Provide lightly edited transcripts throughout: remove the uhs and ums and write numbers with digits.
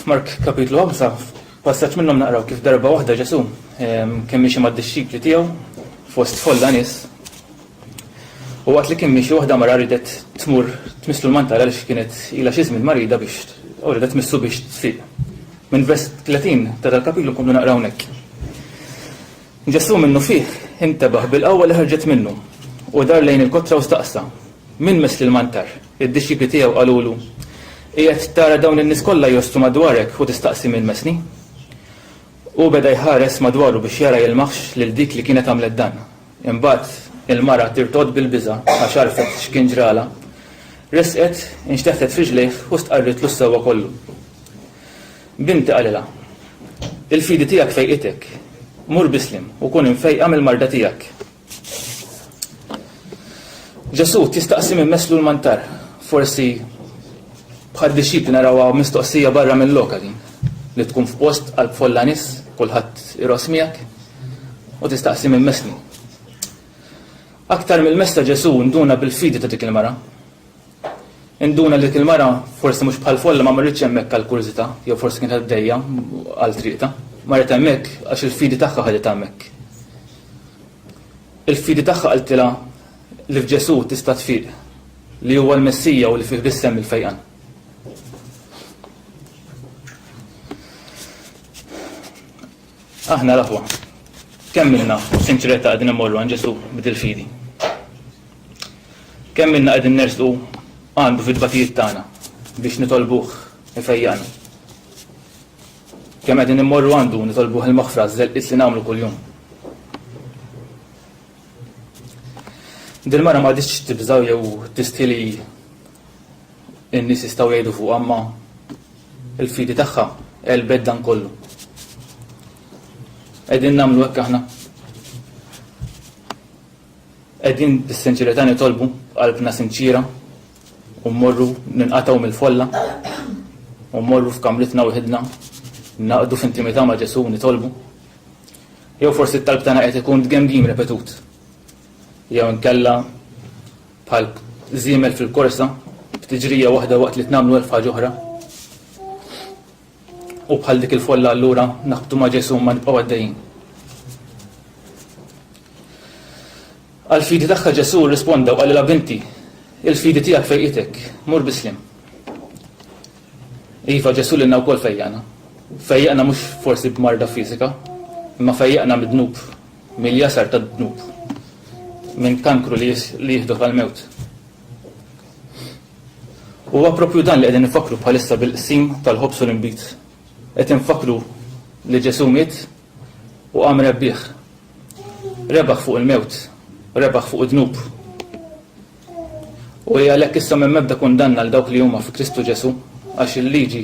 F'Mark kapitlu 5 passaġġ minnhom naqraw kif darba waħda Ġesu kemm mixi mad-dixxikli tiegħu fost folla nies. U waqt li kien mixi waħda mara ridet tmur tmisslu l-mantal għaliex kienet ilha xi żmien marida biex ridet tmissu biex tfiq. Minn vers 30 ta' dal-kapitlu nkomplu naqraw hekk. Ġesu minnu fih intebaħ bil-qawwa li ħarġet minnu u dar lejn il-kotra u staqsa min mess l-mantar. Id-dixxikli tiegħu qalulu qiegħed tara dawn in-nies kollha jostu madwarek u tistaqsi min messni. U beda jħares madwaru biex jara jilmaħx lil dik li kienet għamlet dan. Imbagħad il-mara tirtod bil-biża' għax għarfet x'kien ġrala. Risqet, inxteħtet f'riġlejh u stqarritlu s-sewwa kollu. Binti qalilha, il-fidi tiegħek fejqitek, mur bislim u kun infejqa mill-marda tiegħek. Ġesu tistaqsi minn messlu l-mantar, forsi bħal dixxikli narawha mistoqsija barra mill-lokali li tkun f'post għal folla nies, kulħadd iros miegħek u tistaqsi minn messni. Aktar mill-messa Ġesu nduna bil-fidi ta' dik il-mara. Induna li dik il-mara forsi mhux bħal folla ma marritx hemmhekk għal kurżità, jew forsi kienet għaddejja għal triqta. Marret hemmhekk għax il-fidi tagħha ħadet hemmhekk. Il-fidi tagħha qaltilha li f'Ġesu tista' tfiq li huwa l-Messija u li fih bissem il-fejqan. Aħna l-aħwa, kemm minna sinċeretta qegħdin immorru għand Ġesu bidil-fidi. Kemm minna qegħdin nersqu għandu fid-dbatijiet tagħna biex nitolbuh ifejjaqna. Kemm qegħdin immorru għandu nitolbuh il-maghfra żelqis li nagħmlu kuljum. Dil-mara ma għadix tibżaw jew tistili n-nies jistgħu jgħidu fuq imma il-fidi tagħha qelbet dan kollu. Qegħdin nagħmlu hekk aħna. Qegħdin bis-sinċerità nitolbu qalbna sinċira u mmorru ninqatgħu mill-folla u mmorru f'kamritna waħedna naqdu f'intimità ma' Ġesu nitolbu. Jew forsi t-talb tagħna qed ikun dgemdiem repetut. Jew inkella bħal żiemel fil-korsa b'tiġrija waħda waqt li tnamlu elf ħaġa oħra. U bħal dik il-folla allura naħbtu ma' Ġesu ma nibqgħu għaddejjin. Għall-fidi tagħha Ġesu rrisponda u qalilha binti, il-fidi tiegħek fejqitek, mur bislim. Iva Ġesu lilna wkoll fejjaqna. Fejjaqna mhux forsi b'marda fiżika, imma fejjaqna mid-dnub, mill-jasar tad-dnub, minn kankru li jieħdu għall-mewt. Huwa proprju dan li qegħdin nifakru bħalissa bil-qsim tal-ħobs u l-inbit. Qed infakru li Ġesu miet u qam rebbieħ. Rebaħ fuq il-mewt, rebaħ fuq id-dnub. U għalhekk issa minn mebda kundanna għal dawk li huma fi Kristu Ġesu għax il-liġi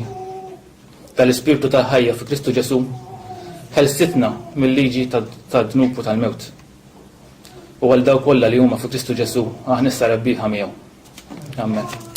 tal-Ispirtu tal-ħajja fi Kristu Ġesu ħelsitna mill-liġi tad-dnub u tal-mewt. U għal dawk kollha li huma fi Kristu Ġesu aħna issa rebbieħa miegħu. Amen.